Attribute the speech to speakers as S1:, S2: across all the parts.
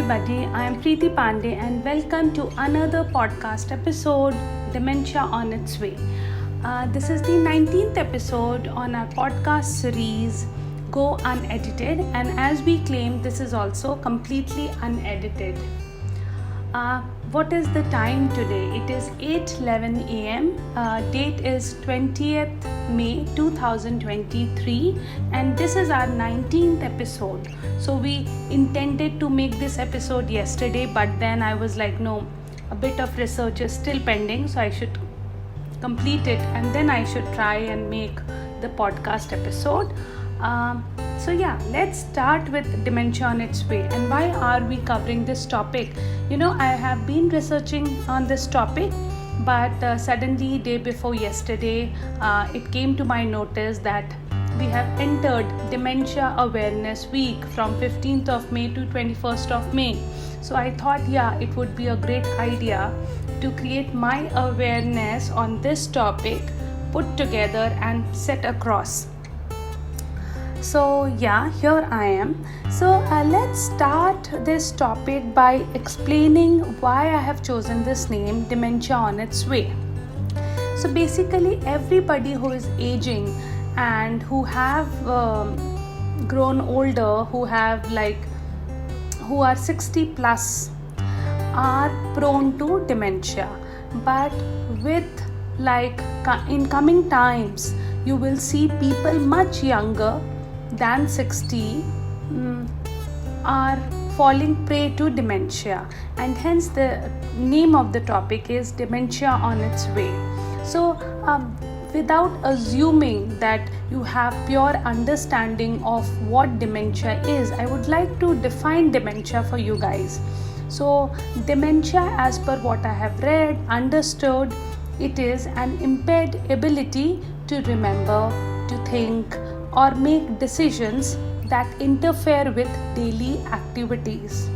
S1: everybody. I am Preeti Pandey and welcome to another podcast episode, Dementia On Its Way. This is the 19th episode on our podcast series, Go Unedited, and as we claim, this is also completely unedited. What is the time today? It is 8:11 a.m. Date is 20th May 2023 and this is our 19th episode. So we intended to make this episode yesterday, but then I was like, no, a bit of research is still pending, so I should complete it and then I should try and make the podcast episode. Let's start with Dementia On Its Way. And why are we covering this topic? I have been researching on this topic, but suddenly day before yesterday, it came to my notice that we have entered Dementia Awareness Week from 15th of May to 21st of May. So I thought, it would be a great idea to create my awareness on this topic, put together and set across. So here I am. So let's start this topic by explaining why I have chosen this name, Dementia On Its Way. So basically everybody who is aging and who have grown older, who are 60 plus are prone to dementia. But with in coming times, you will see people much younger than 60 are falling prey to dementia, and hence the name of the topic is Dementia On Its Way. So without assuming that you have pure understanding of what dementia is, I would like to define dementia for you guys. So dementia, as per what I have read, understood, it is an impaired ability to remember, to think, or make decisions that interfere with daily activities.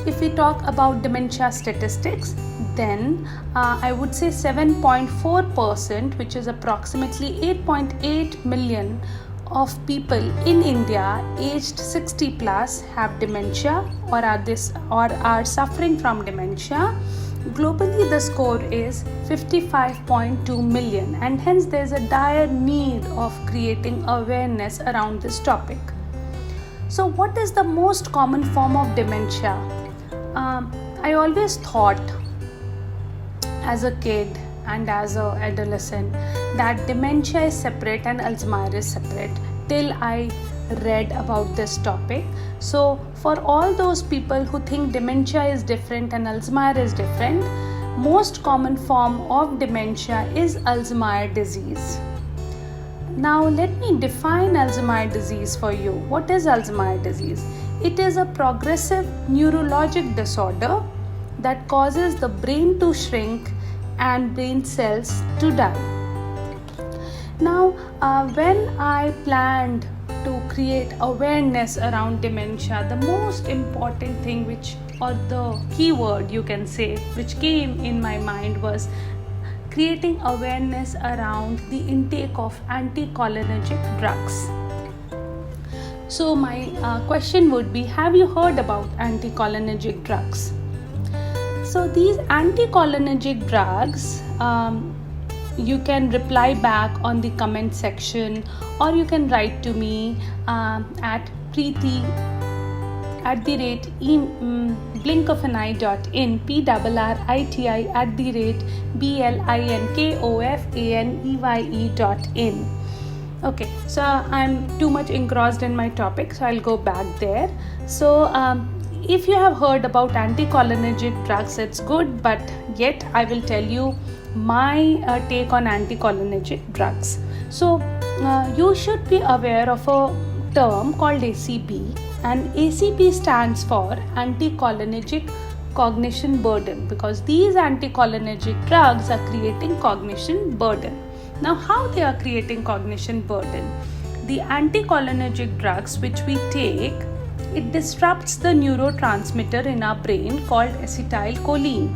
S1: If we talk about dementia statistics, then I would say 7.4%, which is approximately 8.8 million of people in India aged 60 plus have dementia or are suffering from dementia. Globally, the score is 55.2 million, and hence there is a dire need of creating awareness around this topic. So what is the most common form of dementia? I always thought as a kid and as an adolescent that dementia is separate and Alzheimer is separate, till I read about this topic. So for all those people who think dementia is different and Alzheimer is different, most common form of dementia is Alzheimer's disease. Now let me define Alzheimer's disease for you. What is Alzheimer's disease? It is a progressive neurologic disorder that causes the brain to shrink and brain cells to die. Now when I planned to create awareness around dementia, the most important thing or the keyword you can say which came in my mind was creating awareness around the intake of anticholinergic drugs. So my question would be, have you heard about anticholinergic drugs? So these anticholinergic drugs, you can reply back on the comment section, or you can write to me at preeti@blinkofaneye.in, PRRITI@blinkofaneye.in. Okay, so I'm too much engrossed in my topic, so I'll go back there. So if you have heard about anticholinergic drugs, it's good, but yet I will tell you my take on anticholinergic drugs. So you should be aware of a term called ACB, and ACB stands for anticholinergic cognition burden, because these anticholinergic drugs are creating cognition burden. Now how they are creating cognition burden? The anticholinergic drugs which we take, it disrupts the neurotransmitter in our brain called acetylcholine.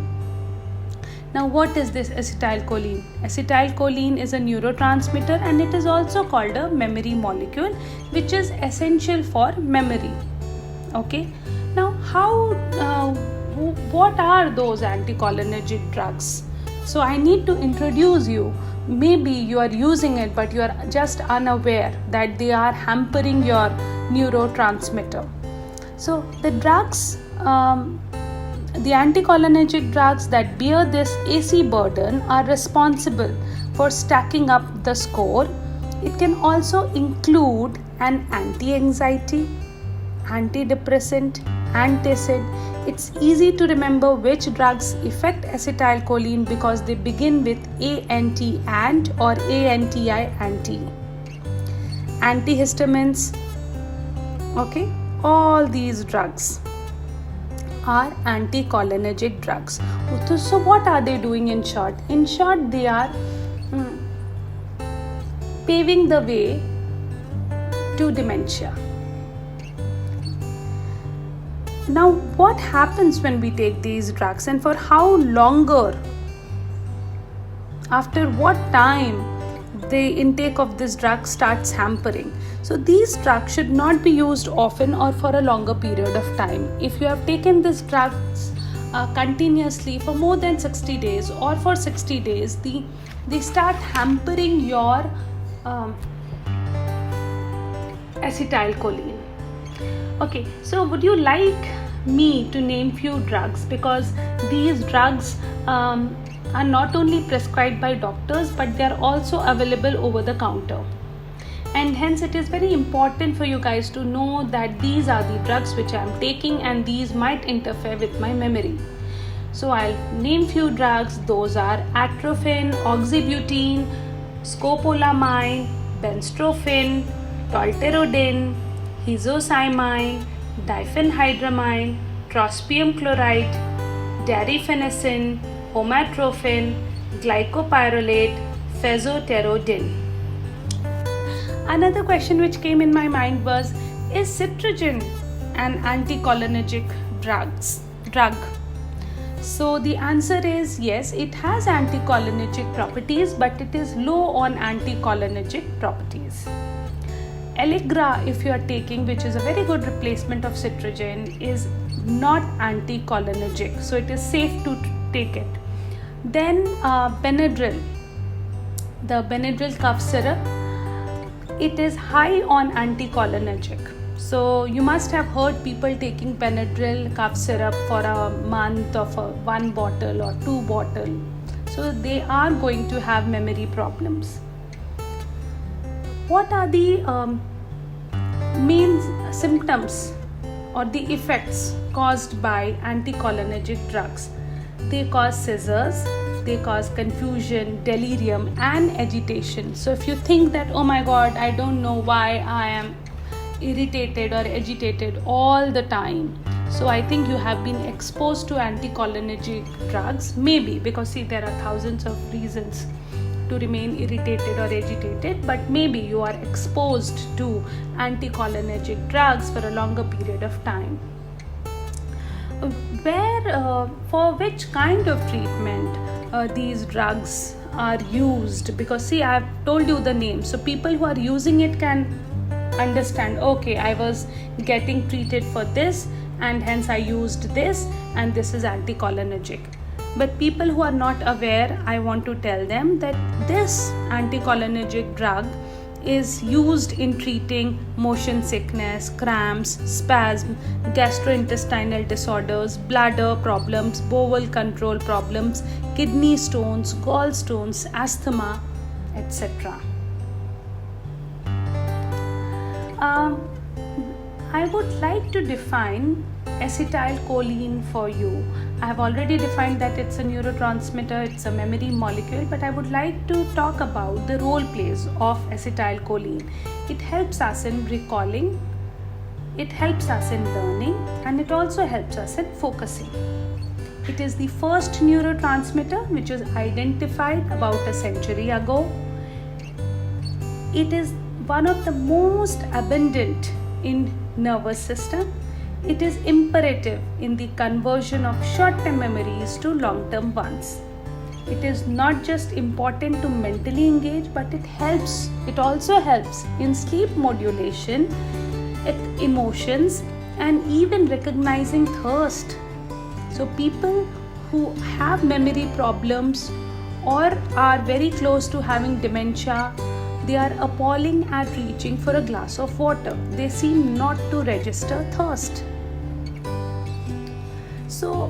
S1: Now what is this acetylcholine? Acetylcholine is a neurotransmitter and it is also called a memory molecule, which is essential for memory. Okay. Now, what are those anticholinergic drugs? So I need to introduce you. Maybe you are using it, but you are just unaware that they are hampering your neurotransmitter. So the drugs, the anticholinergic drugs that bear this AC burden are responsible for stacking up the score. It can also include an anti-anxiety, antidepressant, antacid. It's easy to remember which drugs affect acetylcholine because they begin with ANT ant or ANTI anti. Antihistamines, okay, all these drugs are anticholinergic drugs. So what are they doing in short? In short, they are paving the way to dementia. Now, what happens when we take these drugs and for how longer? After what time the intake of this drug starts hampering? So these drugs should not be used often or for a longer period of time. If you have taken these drugs continuously for more than 60 days or for 60 days, they start hampering your acetylcholine. Okay, so would you like me to name few drugs, because these drugs are not only prescribed by doctors but they are also available over the counter, and hence it is very important for you guys to know that these are the drugs which I am taking and these might interfere with my memory. So I'll name few drugs. Those are atropine, oxybutine, scopolamine, benztropine, tolterodine, hezocymine, diphenhydramine, trospium chloride, darifenacin, homatropine, glycopyrrolate, fesoterodine. Another question which came in my mind was, is citrogen an anticholinergic drug? So the answer is yes, it has anticholinergic properties, but it is low on anticholinergic properties. Allegra, if you are taking, which is a very good replacement of citrogen, is not anticholinergic, so it is safe to take it. Then Benadryl, the Benadryl cough syrup, it is high on anticholinergic. So you must have heard people taking Benadryl cough syrup for a month or for 1 bottle or 2 bottles. So they are going to have memory problems. What are the main symptoms or the effects caused by anticholinergic drugs? They cause seizures, they cause confusion, delirium and agitation. So if you think that, oh my god, I don't know why I am irritated or agitated all the time, so I think you have been exposed to anticholinergic drugs, maybe, because see, there are thousands of reasons to remain irritated or agitated, but maybe you are exposed to anticholinergic drugs for a longer period of time. For which kind of treatment these drugs are used? Because see, I have told you the name, so people who are using it can understand, okay, I was getting treated for this and hence I used this and this is anticholinergic. But people who are not aware, I want to tell them that this anticholinergic drug is used in treating motion sickness, cramps, spasm, gastrointestinal disorders, bladder problems, bowel control problems, kidney stones, gallstones, asthma, etc. I would like to define acetylcholine for you. I have already defined that it's a neurotransmitter, it's a memory molecule, but I would like to talk about the role plays of acetylcholine. It helps us in recalling, it helps us in learning, and it also helps us in focusing. It is the first neurotransmitter which was identified about a century ago. It is one of the most abundant in nervous system. It is imperative in the conversion of short-term memories to long-term ones. It is not just important to mentally engage, but it also helps in sleep modulation, emotions, and even recognizing thirst. So people who have memory problems or are very close to having dementia, they are appalling at reaching for a glass of water. They seem not to register thirst. So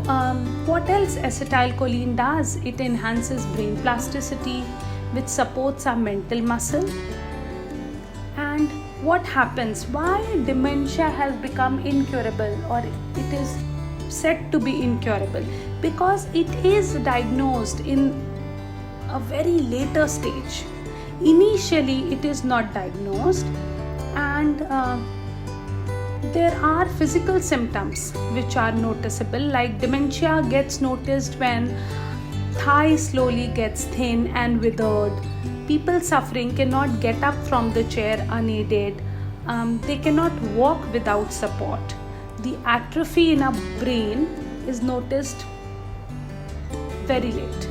S1: what else acetylcholine does? It enhances brain plasticity, which supports our mental muscle. And what happens? Why dementia has become incurable, or it is said to be incurable? Because it is diagnosed in a very later stage. Initially, it is not diagnosed, and there are physical symptoms which are noticeable, like dementia gets noticed when thigh slowly gets thin and withered. People suffering cannot get up from the chair unaided. They cannot walk without support. The atrophy in our brain is noticed very late.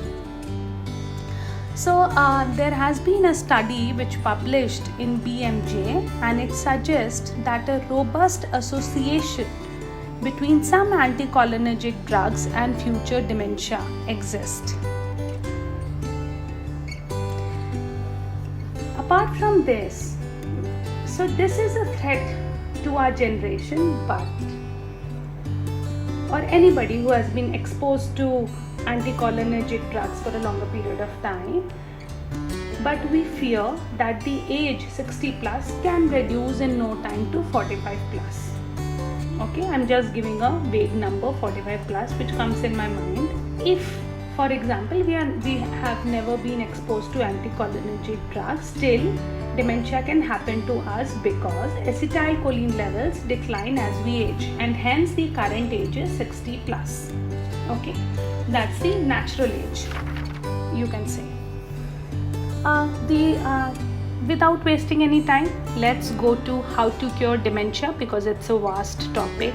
S1: So there has been a study which published in BMJ, and it suggests that a robust association between some anticholinergic drugs and future dementia exists. Apart from this, so this is a threat to our generation, or anybody who has been exposed to anticholinergic drugs for a longer period of time, but we fear that the age 60 plus can reduce in no time to 45 plus. Okay, I'm just giving a vague number, 45 plus, which comes in my mind. If, for example, we have never been exposed to anticholinergic drugs, still dementia can happen to us because acetylcholine levels decline as we age, and hence the current age is 60 plus. Okay, that's the natural age, you can say. Without wasting any time, let's go to how to cure dementia, because it's a vast topic.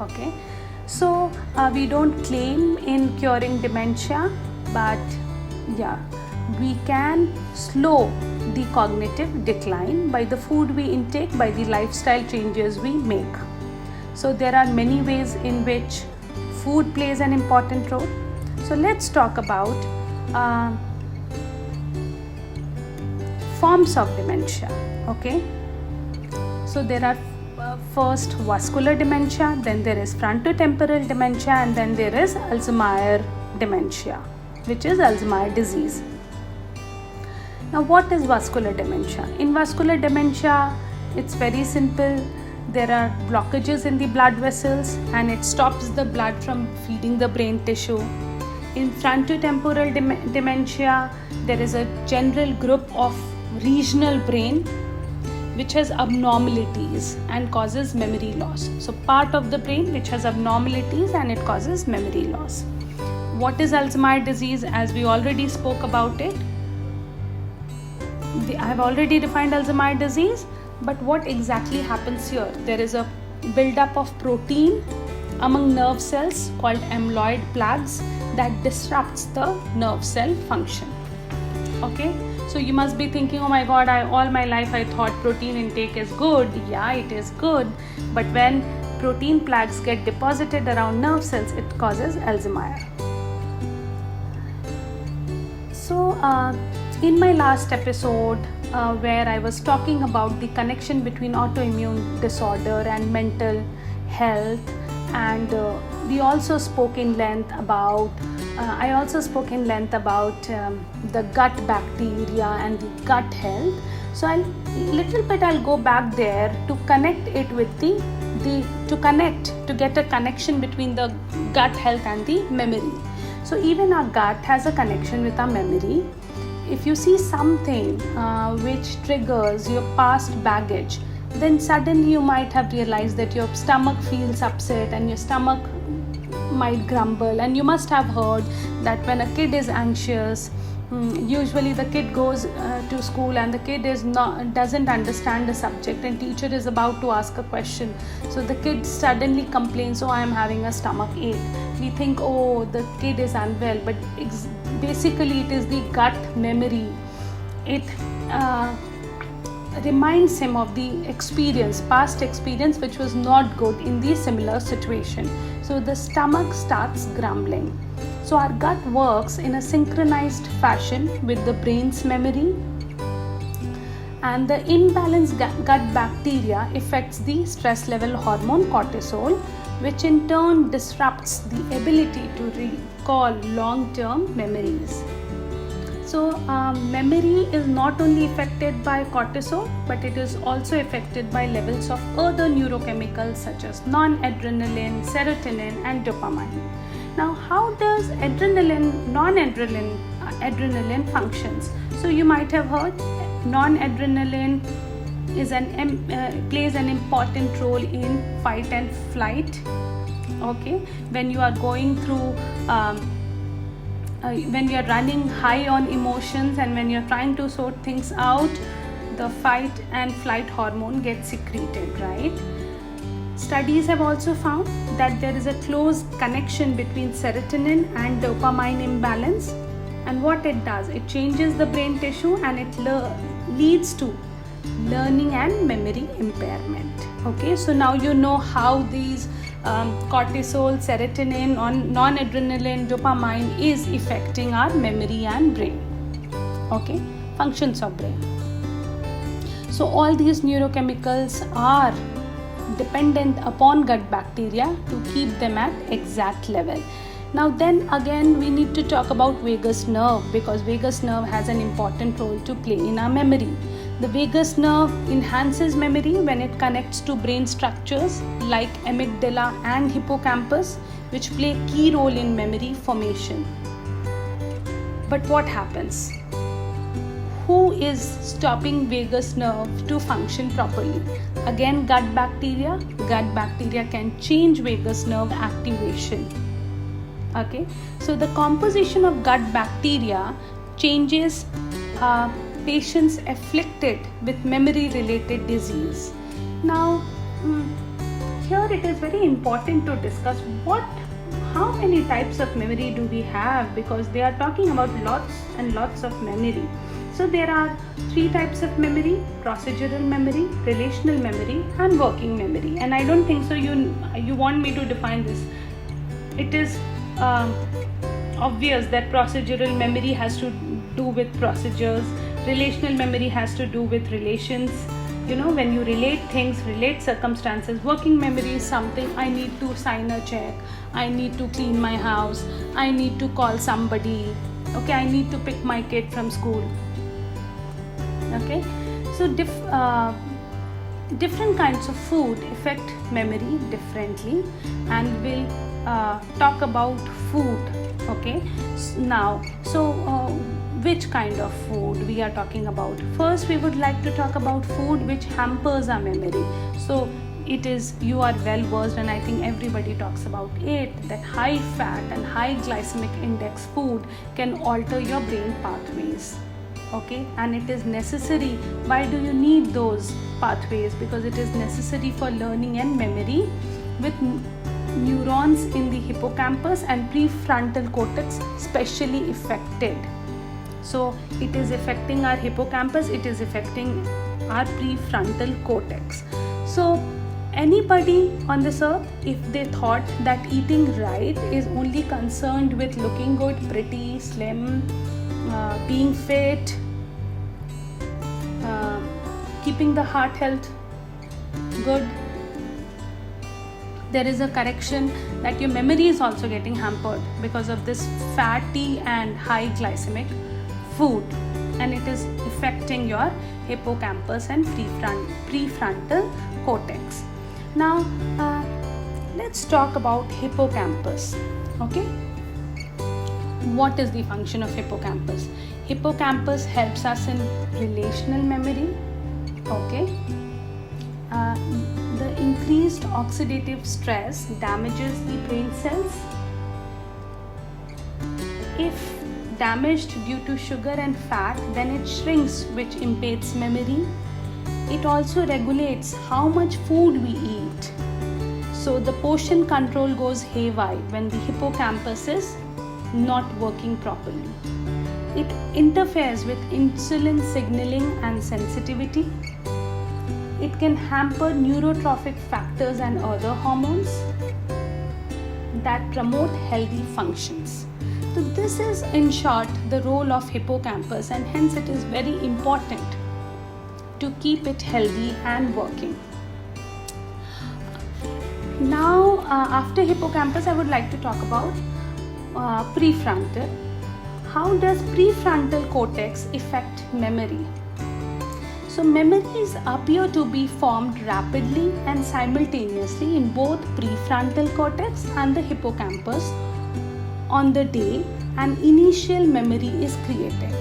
S1: Okay, so we don't claim in curing dementia, but yeah, we can slow the cognitive decline by the food we intake, by the lifestyle changes we make. So there are many ways in which food plays an important role. So let's talk about forms of dementia. Okay, so there are first vascular dementia, then there is frontotemporal dementia, and then there is Alzheimer dementia, which is Alzheimer disease. Now, what is vascular dementia? In vascular dementia, it's very simple. There are blockages in the blood vessels, and it stops the blood from feeding the brain tissue. In frontotemporal dementia, there is a general group of regional brain which has abnormalities and causes memory loss. So part of the brain which has abnormalities and it causes memory loss. What is Alzheimer's disease? As we already spoke about it, I have already defined Alzheimer's disease, but what exactly happens here? There is a buildup of protein among nerve cells called amyloid plaques that disrupts the nerve cell function. Okay, so you must be thinking, oh my god, all my life I thought protein intake is good. Yeah, it is good, but when protein plaques get deposited around nerve cells, it causes Alzheimer. So in my last episode where I was talking about the connection between autoimmune disorder and mental health, and we also spoke in length about I also spoke in length about the gut bacteria and the gut health. So I'll go back there to connect it with to get a connection between the gut health and the memory. So even our gut has a connection with our memory. If you see something which triggers your past baggage, then suddenly you might have realized that your stomach feels upset and your stomach might grumble. And you must have heard that when a kid is anxious, usually the kid goes to school and the kid doesn't understand the subject, and teacher is about to ask a question, so the kid suddenly complains, oh, I am having a stomach ache. We think, oh, the kid is unwell, but basically it is the gut memory. reminds him of the past experience, which was not good in the similar situation. So the stomach starts grumbling. So our gut works in a synchronized fashion with the brain's memory, and the imbalanced gut bacteria affects the stress level hormone cortisol, which in turn disrupts the ability to recall long-term memories. So memory is not only affected by cortisol, but it is also affected by levels of other neurochemicals such as non-adrenaline, serotonin and dopamine. Now, how does adrenaline functions? So you might have heard non-adrenaline plays an important role in fight and flight. Okay, when you are going through when you are running high on emotions and when you are trying to sort things out, the fight and flight hormone gets secreted, right? Studies have also found that there is a close connection between serotonin and dopamine imbalance, and what it does, it changes the brain tissue and it leads to learning and memory impairment. Okay, so now you know how these cortisol, serotonin, non-adrenaline, dopamine is affecting our memory and brain. Okay, functions of brain. So all these neurochemicals are dependent upon gut bacteria to keep them at exact level. Now then again we need to talk about vagus nerve, because vagus nerve has an important role to play in our memory. The vagus nerve enhances memory when it connects to brain structures like amygdala and hippocampus, which play a key role in memory formation. But what happens? Who is stopping vagus nerve to function properly? Again, gut bacteria. Gut bacteria can change vagus nerve activation. Okay, so the composition of gut bacteria changes patients afflicted with memory related disease. Now here it is very important to discuss how many types of memory do we have, because they are talking about lots and lots of memory. So there are 3 types of memory: procedural memory, relational memory and working memory. And I don't think so you want me to define this. It is obvious that procedural memory has to do with procedures, relational memory has to do with relations, when you relate things, relate circumstances. Working memory is something: I need to sign a check, I need to clean my house, I need to call somebody, okay, I need to pick my kid from school. Okay, so different kinds of food affect memory differently, and we'll talk about food. Okay, now which kind of food we are talking about? First, we would like to talk about food which hampers our memory. So it is, you are well versed, and I think everybody talks about it, that high fat and high glycemic index food can alter your brain pathways. Okay, and it is necessary. Why do you need those pathways? Because it is necessary for learning and memory, with neurons in the hippocampus and prefrontal cortex specially affected. So it is affecting our hippocampus, it is affecting our prefrontal cortex. So anybody on this earth, if they thought that eating right is only concerned with looking good, pretty, slim, being fit, keeping the heart health good, there is a correction that your memory is also getting hampered because of this fatty and high glycemic food, and it is affecting your hippocampus and prefrontal cortex. Now let's talk about hippocampus. Okay, what is the function of hippocampus? Hippocampus helps us in relational memory. Okay, the increased oxidative stress damages the brain cells. If damaged due to sugar and fat, then it shrinks, which impedes memory. It also regulates how much food we eat. So the portion control goes haywire when the hippocampus is not working properly. it interferes with insulin signaling and sensitivity. It can hamper neurotrophic factors and other hormones that promote healthy functions. So this is in short the role of hippocampus, and hence it is very important to keep it healthy and working. Now after hippocampus, I would like to talk about prefrontal. How does prefrontal cortex affect memory? So memories appear to be formed rapidly and simultaneously in both prefrontal cortex and the hippocampus on the day an initial memory is created.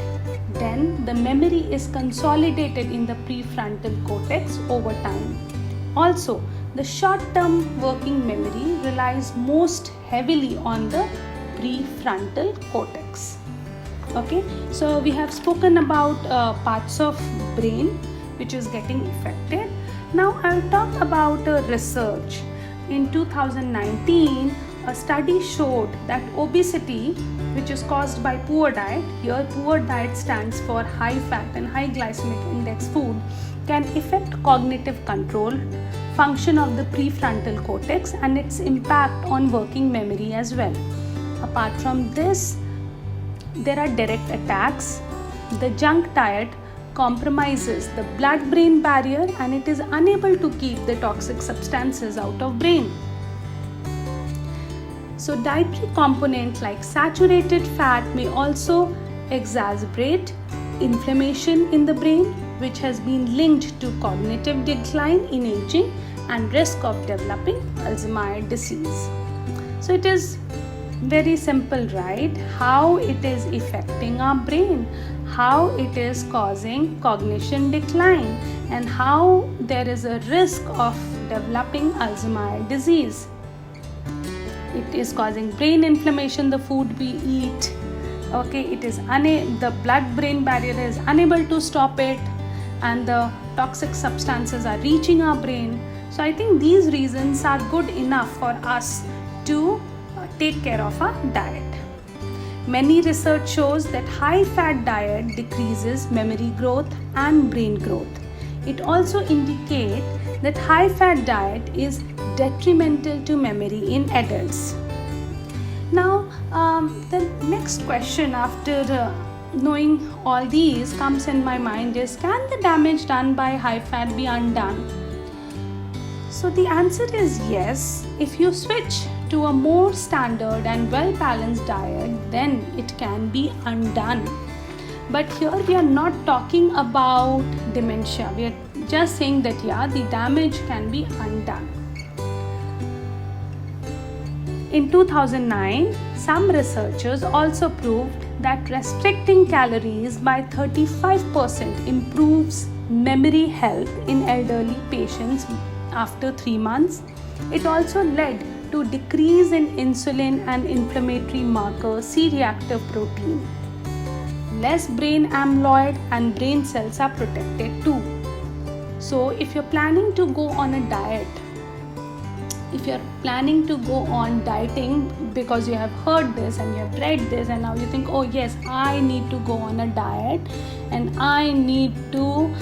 S1: Then the memory is consolidated in the prefrontal cortex over time. Also, the short-term working memory relies most heavily on the prefrontal cortex. Okay, so we have spoken about parts of brain which is getting affected. Now I'll talk about research. In 2019, a study showed that obesity, which is caused by poor diet, here poor diet stands for high fat and high glycemic index food, can affect cognitive control, function of the prefrontal cortex, and its impact on working memory as well. Apart from this, there are direct attacks. The junk diet compromises the blood-brain barrier and it is unable to keep the toxic substances out of brain. So dietary components like saturated fat may also exacerbate inflammation in the brain, which has been linked to cognitive decline in aging and risk of developing Alzheimer's disease. So it is very simple, right? How it is affecting our brain, how it is causing cognition decline, and how there is a risk of developing Alzheimer's disease. It is causing brain inflammation, the food we eat. Okay, it is the blood-brain barrier is unable to stop it, and the toxic substances are reaching our brain. So I think these reasons are good enough for us to take care of our diet. Many research shows that high-fat diet decreases memory growth and brain growth. It also indicates that high-fat diet is detrimental to memory in adults. Now, the next question after knowing all these comes in my mind is, can the damage done by high-fat be undone? So the answer is yes. If you switch to a more standard and well-balanced diet, then it can be undone. But here we are not talking about dementia. We are just saying that the damage can be undone. In 2009, some researchers also proved that restricting calories by 35% improves memory health in elderly patients after 3 months. It also led to decrease in insulin and inflammatory marker C-reactive protein. Less brain amyloid and brain cells are protected too. So if you're planning to go on a diet, if you're planning to go on dieting because you have heard this and you have read this and now you think, oh yes, I need to go on a diet and I need to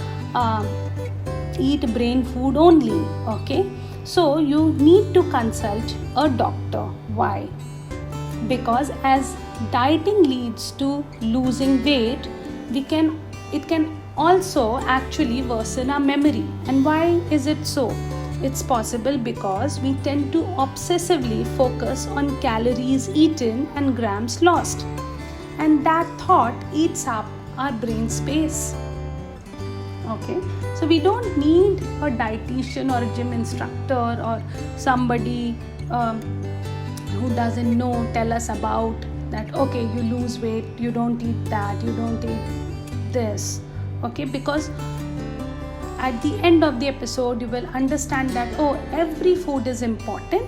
S1: eat brain food only, okay? So you need to consult a doctor. Why? Because as dieting leads to losing weight, it can also actually worsen our memory. And why is it so? It's possible because we tend to obsessively focus on calories eaten and grams lost. And that thought eats up our brain space. Okay, so we don't need a dietitian or a gym instructor or somebody who doesn't know tell us about that, okay, you lose weight, you don't eat that, you don't eat this. Okay, because at the end of the episode you will understand that, oh, every food is important,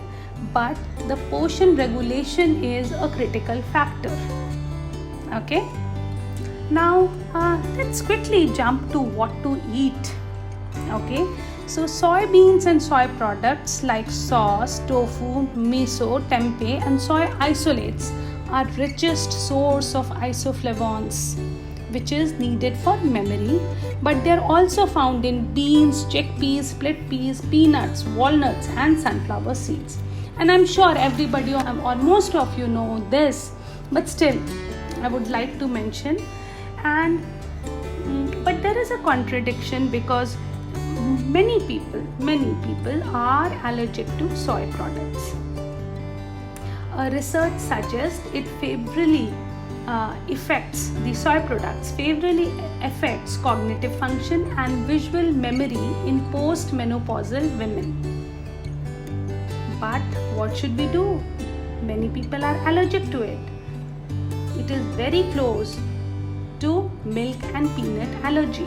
S1: but the portion regulation is a critical factor. Okay. Now let's quickly jump to what to eat. Okay, so soybeans and soy products like sauce, tofu, miso, tempeh and soy isolates are richest source of isoflavones, which is needed for memory, but they are also found in beans, chickpeas, split peas, peanuts, walnuts, and sunflower seeds. And I'm sure everybody or most of you know this, but still I would like to mention. And but there is a contradiction, because many people are allergic to soy products. Research suggests it favorably affects the soy products, favorably affects cognitive function and visual memory in post-menopausal women. But what should we do? Many people are allergic to it. It is very close to milk and peanut allergy.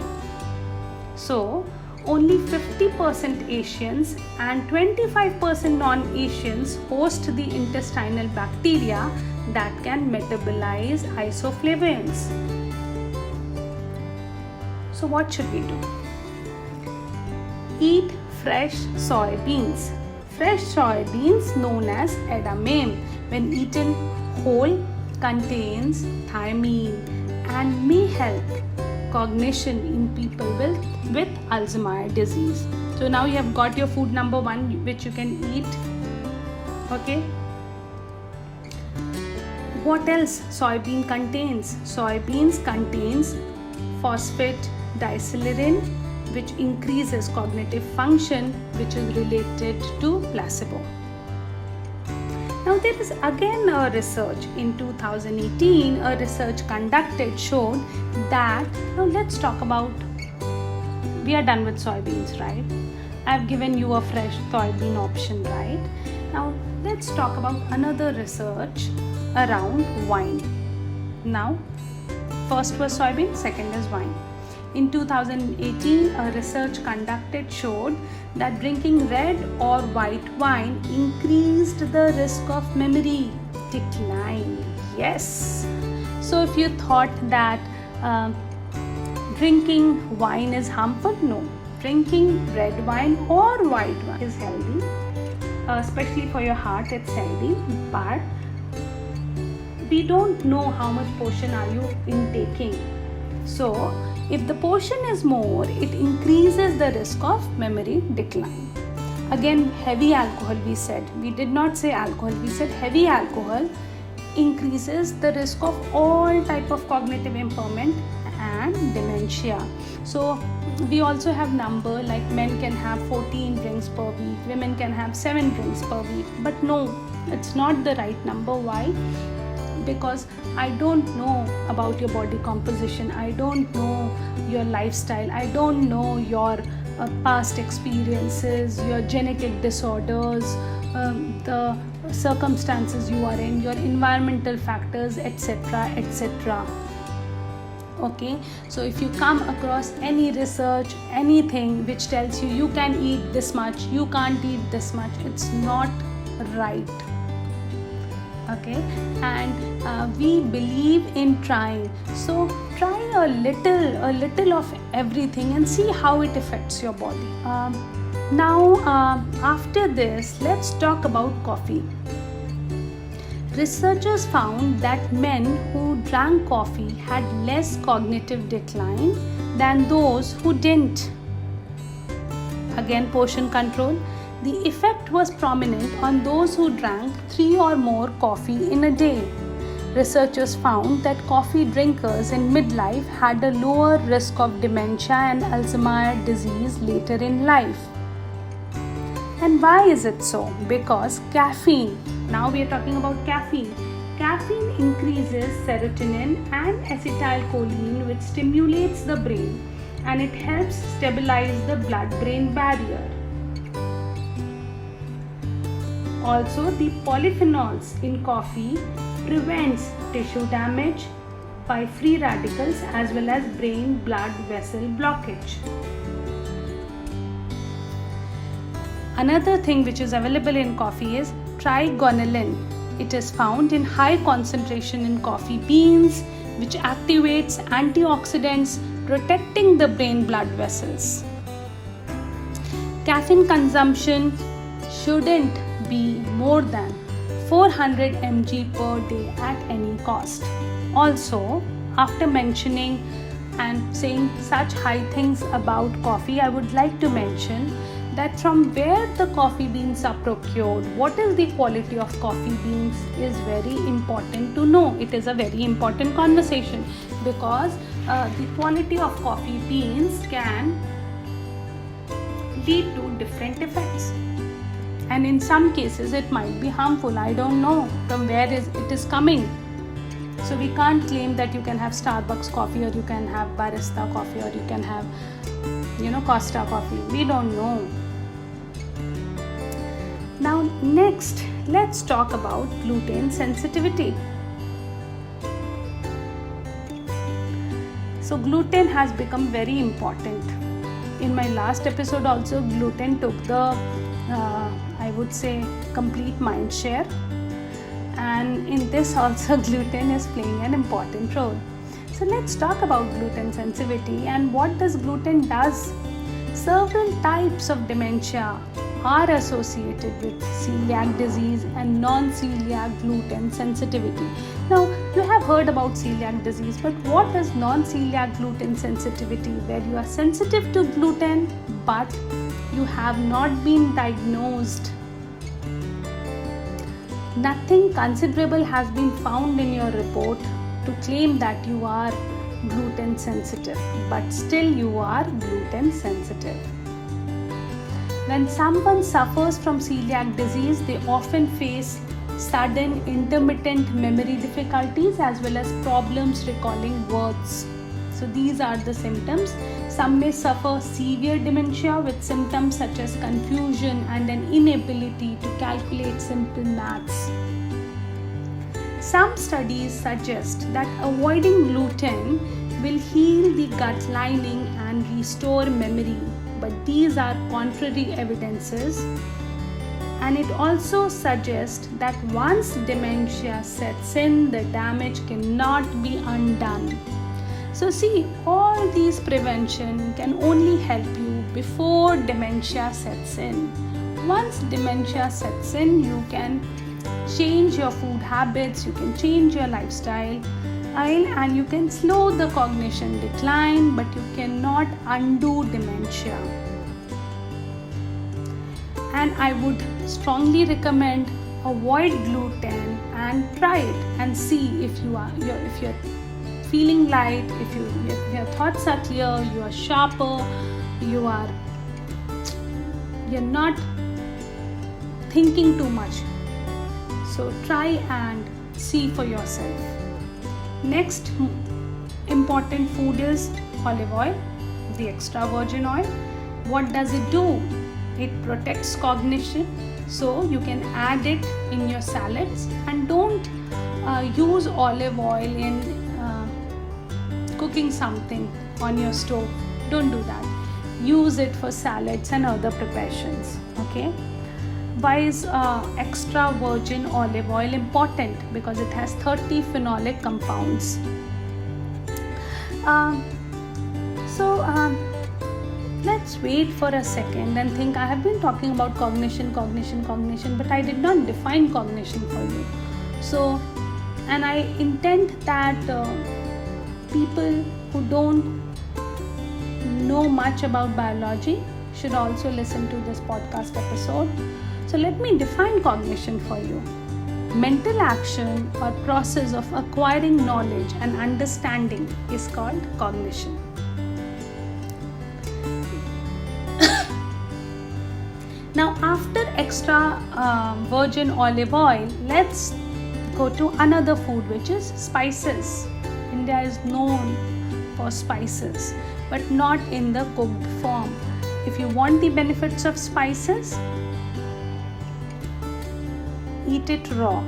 S1: So, only 50% Asians and 25% non-Asians host the intestinal bacteria that can metabolize isoflavones. So what should we do? Eat fresh soybeans. Fresh soybeans, known as edamame, when eaten whole, contains thiamine and may help cognition in people with Alzheimer disease. So now you have got your food number 1 which you can eat. Okay. What else soybean contains? Soybeans contains phosphate diacyllerin, which increases cognitive function, which is related to placebo. Now there is again a research in 2018, a research conducted showed that, now let's talk about, we are done with soybeans, right? I have given you a fresh soybean option, right? Now let's talk about another research around wine. Now first was soybean, second is wine. In 2018, a research conducted showed that drinking red or white wine increased the risk of memory decline. Yes. So if you thought that drinking wine is harmful, no. Drinking red wine or white wine is healthy, especially for your heart. It's healthy, but we don't know how much portion are you intaking. So if the portion is more, it increases the risk of memory decline. Again, heavy alcohol we said. We did not say alcohol, we said heavy alcohol increases the risk of all type of cognitive impairment and dementia. So we also have number like men can have 14 drinks per week, women can have 7 drinks per week. But no, it's not the right number. Why? Because I don't know about your body composition, I don't know your lifestyle, I don't know your past experiences, your genetic disorders, the circumstances you are in, your environmental factors, etc., etc. Okay, so if you come across any research, anything which tells you can eat this much, you can't eat this much, it's not right. Okay, and we believe in trying, so try a little of everything and see how it affects your body. Now after this, let's talk about coffee. Researchers found that men who drank coffee had less cognitive decline than those who didn't. Again, portion control. The effect was prominent on those who drank 3 or more coffee in a day. Researchers found that coffee drinkers in midlife had a lower risk of dementia and Alzheimer's disease later in life. And why is it so? Because caffeine. Now we are talking about caffeine. Caffeine increases serotonin and acetylcholine, which stimulates the brain, and it helps stabilize the blood-brain barrier. Also, the polyphenols in coffee prevents tissue damage by free radicals as well as brain blood vessel blockage. Another thing which is available in coffee is trigonelin. It is found in high concentration in coffee beans, which activates antioxidants protecting the brain blood vessels. Caffeine consumption shouldn't be more than 400 mg per day at any cost. Also, after mentioning and saying such high things about coffee, I would like to mention that from where the coffee beans are procured, what is the quality of coffee beans is very important to know. It is a very important conversation because the quality of coffee beans can lead to different effects, and in some cases it might be harmful. I don't know from where it is coming. So we can't claim that you can have Starbucks coffee or you can have barista coffee or you can have Costa coffee. We don't know. Now next, let's talk about gluten sensitivity. So gluten has become very important. In my last episode also, gluten took the I would say complete mind share, and in this also gluten is playing an important role. So let's talk about gluten sensitivity and what does gluten does. Several types of dementia are associated with celiac disease and non-celiac gluten sensitivity. Now you have heard about celiac disease, but what is non-celiac gluten sensitivity? Where you are sensitive to gluten but you have not been diagnosed. Nothing considerable has been found in your report to claim that you are gluten sensitive, but still you are gluten sensitive. When someone suffers from celiac disease, they often face sudden intermittent memory difficulties as well as problems recalling words. So these are the symptoms. Some may suffer severe dementia with symptoms such as confusion and an inability to calculate simple maths. Some studies suggest that avoiding gluten will heal the gut lining and restore memory, but these are contrary evidences. And it also suggests that once dementia sets in, the damage cannot be undone. So see, all these prevention can only help you before dementia sets in. Once dementia sets in, you can change your food habits, you can change your lifestyle, and you can slow the cognition decline, but you cannot undo dementia. And I would strongly recommend avoid gluten and try it and see if you're feeling light, if your thoughts are clear, you are sharper, you're not thinking too much. So try and see for yourself. Next important food is olive oil, the extra virgin oil. What does it do? It protects cognition, so you can add it in your salads, and don't use olive oil in cooking something on your stove. Don't do that. Use it for salads and other preparations. Okay. Why is extra virgin olive oil important? Because it has 30 phenolic compounds. Let's wait for a second and think. I have been talking about cognition, but I did not define cognition for you. So, and I intend that people who don't know much about biology should also listen to this podcast episode. So let me define cognition for you. Mental action or process of acquiring knowledge and understanding is called cognition. Now after extra virgin olive oil, let's go to another food, which is spices. India is known for spices, but not in the cooked form. If you want the benefits of spices, eat it raw.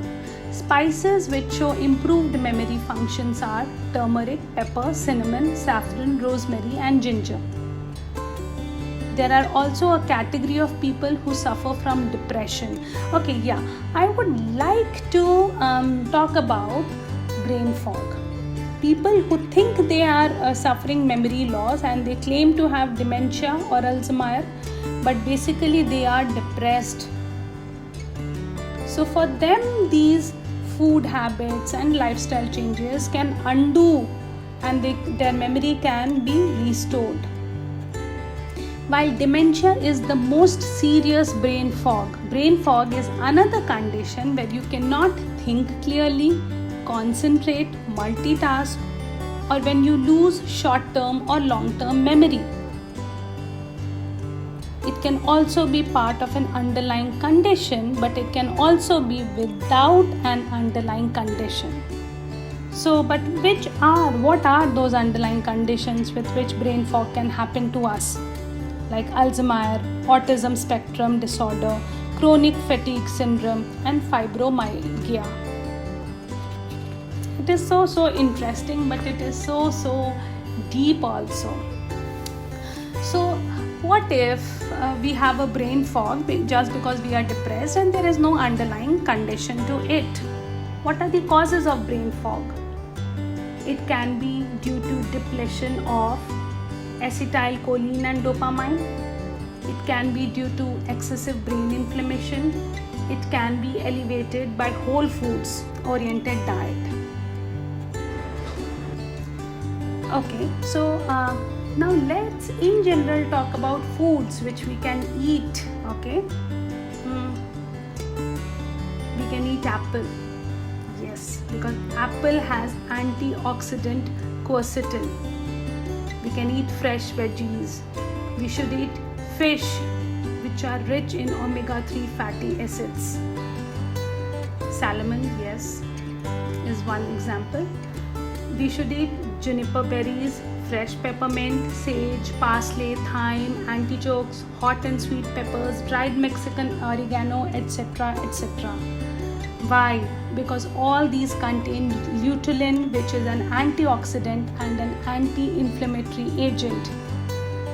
S1: Spices which show improved memory functions are turmeric, pepper, cinnamon, saffron, rosemary, and ginger. There are also a category of people who suffer from depression. Okay, yeah, I would like to talk about brain fog. People who think they are suffering memory loss and they claim to have dementia or Alzheimer, but basically they are depressed. So for them, these food habits and lifestyle changes can undo, and their memory can be restored. While dementia is the most serious brain fog is another condition where you cannot think clearly, concentrate, multitask, or when you lose short-term or long-term memory. It can also be part of an underlying condition, but it can also be without an underlying condition. So, but what are those underlying conditions with which brain fog can happen to us? Like Alzheimer, autism spectrum disorder, chronic fatigue syndrome, and fibromyalgia. It is so interesting, but it is so deep also. So what if we have a brain fog just because we are depressed and there is no underlying condition to it? What are the causes of brain fog? It can be due to depletion of acetylcholine and dopamine. It can be due to excessive brain inflammation. It can be elevated by whole foods oriented diet. Okay, so now let's in general talk about foods which we can eat. Okay, we can eat apple. Yes, because apple has antioxidant quercetin. We can eat fresh veggies. We should eat fish which are rich in omega-3 fatty acids. Salmon, yes, is one example. We should eat juniper berries, fresh peppermint, sage, parsley, thyme, antichokes, hot and sweet peppers, dried Mexican oregano, etc. etc. Why? Because all these contain lutein, which is an antioxidant and an anti-inflammatory agent.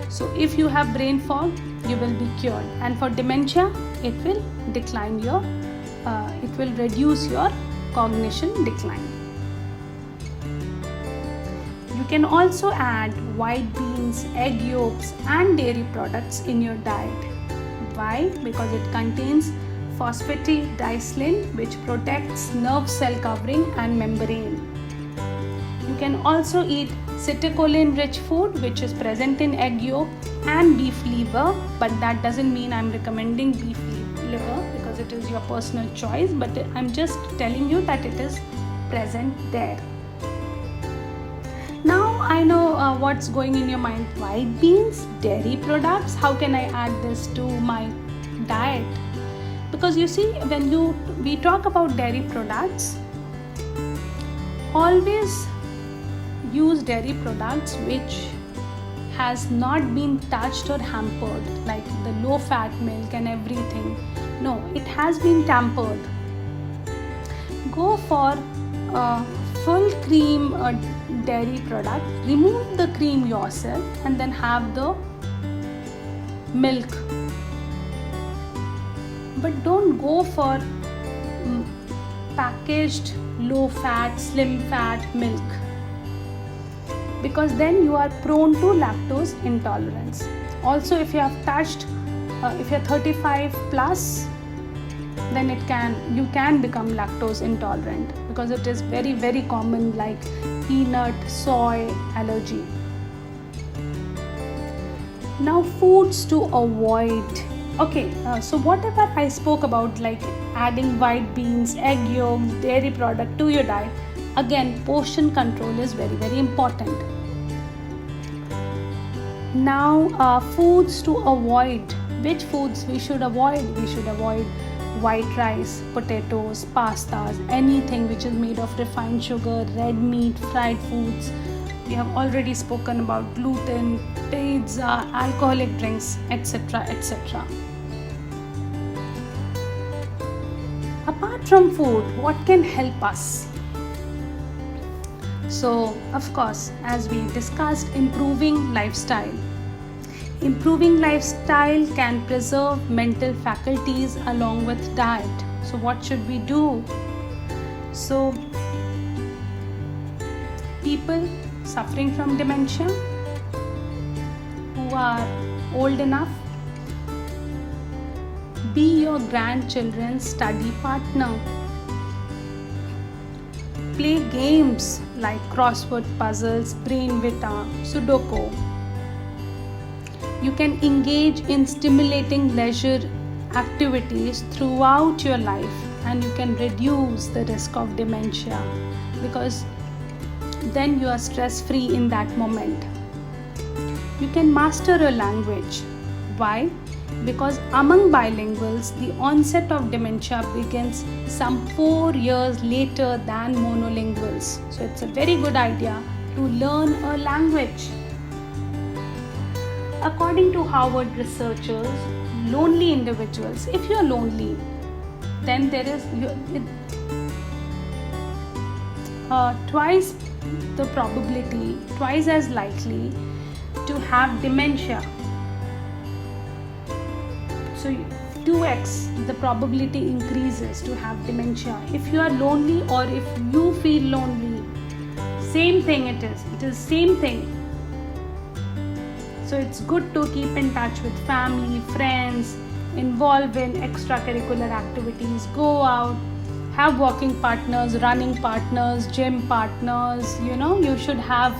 S1: So if you have brain fog, you will be cured. And for dementia, it will reduce your cognition decline. You can also add white beans, egg yolks, and dairy products in your diet. Why? Because it contains phosphatidylcholine, which protects nerve cell covering and membrane. You can also eat citicoline-rich food, which is present in egg yolk and beef liver, but that doesn't mean I'm recommending beef liver because it is your personal choice, but I'm just telling you that it is present there. Now I know what's going in your mind. White beans, dairy products, how can I add this to my diet? Because you see, when we talk about dairy products, always use dairy products which has not been touched or hampered, like the low fat milk and everything. No, it has been tampered. Go for a full cream dairy product, remove the cream yourself and then have the milk. But don't go for packaged low fat, slim fat milk, because then you are prone to lactose intolerance. Also, if you have touched, if you're 35 plus, then you can become lactose intolerant, because it is very common, like peanut, soy allergy. Now, foods to avoid. Okay, so whatever I spoke about, like adding white beans, egg yolks, dairy product to your diet, again, portion control is very important. Now, foods to avoid. Which foods we should avoid? We should avoid white rice, potatoes, pastas, anything which is made of refined sugar, red meat, fried foods. We have already spoken about gluten, pizza, alcoholic drinks, etc. etc. Apart from food, what can help us? So, of course, as we discussed, improving lifestyle. Improving lifestyle can preserve mental faculties along with diet. So, what should we do? So, people suffering from dementia who are old enough, Be your grandchildren's study partner. Play games like crossword puzzles, brain vita, sudoku. You can engage in stimulating leisure activities throughout your life, and you can reduce the risk of dementia because then you are stress free in that moment. You can master a language. Why? Because among bilinguals, the onset of dementia begins some 4 years later than monolinguals. So it's a very good idea to learn a language. According to Harvard researchers, lonely individuals, if you are lonely, then there is twice the probability, twice as likely to have dementia. So 2x the probability increases to have dementia if you are lonely or if you feel lonely. Same thing it is same thing. So it's good to keep in touch with family, friends, involve in extracurricular activities, go out, have walking partners, running partners, gym partners. You should have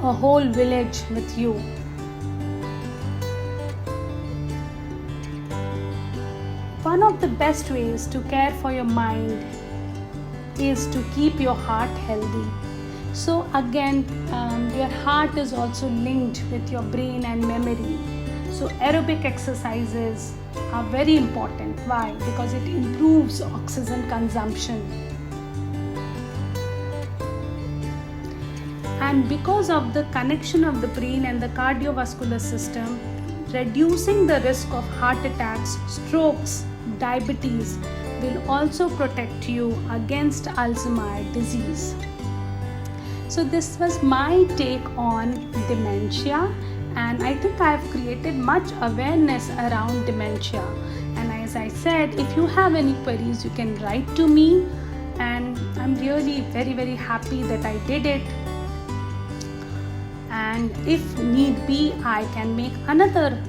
S1: a whole village with you. One of the best ways to care for your mind is to keep your heart healthy. So again, your heart is also linked with your brain and memory. So aerobic exercises are very important. Why? Because it improves oxygen consumption. And because of the connection of the brain and the cardiovascular system, reducing the risk of heart attacks, strokes, diabetes will also protect you against Alzheimer's disease. So this was my take on dementia, and I think I have created much awareness around dementia. And as I said, if you have any queries, you can write to me, and I'm really very, very happy that I did it. And if need be, I can make another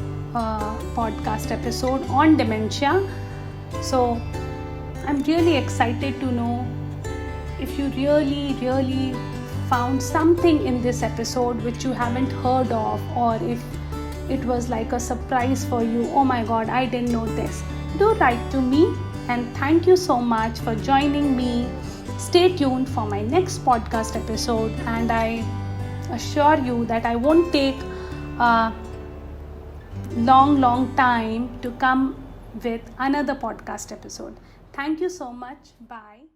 S1: podcast episode on dementia. So I'm really excited to know if you really found something in this episode which you haven't heard of, or if it was like a surprise for you. Oh my god, I didn't know this. Do write to me, and thank you so much for joining me. Stay tuned for my next podcast episode, and I assure you that I won't take a long time to come with another podcast episode. Thank you so much. Bye.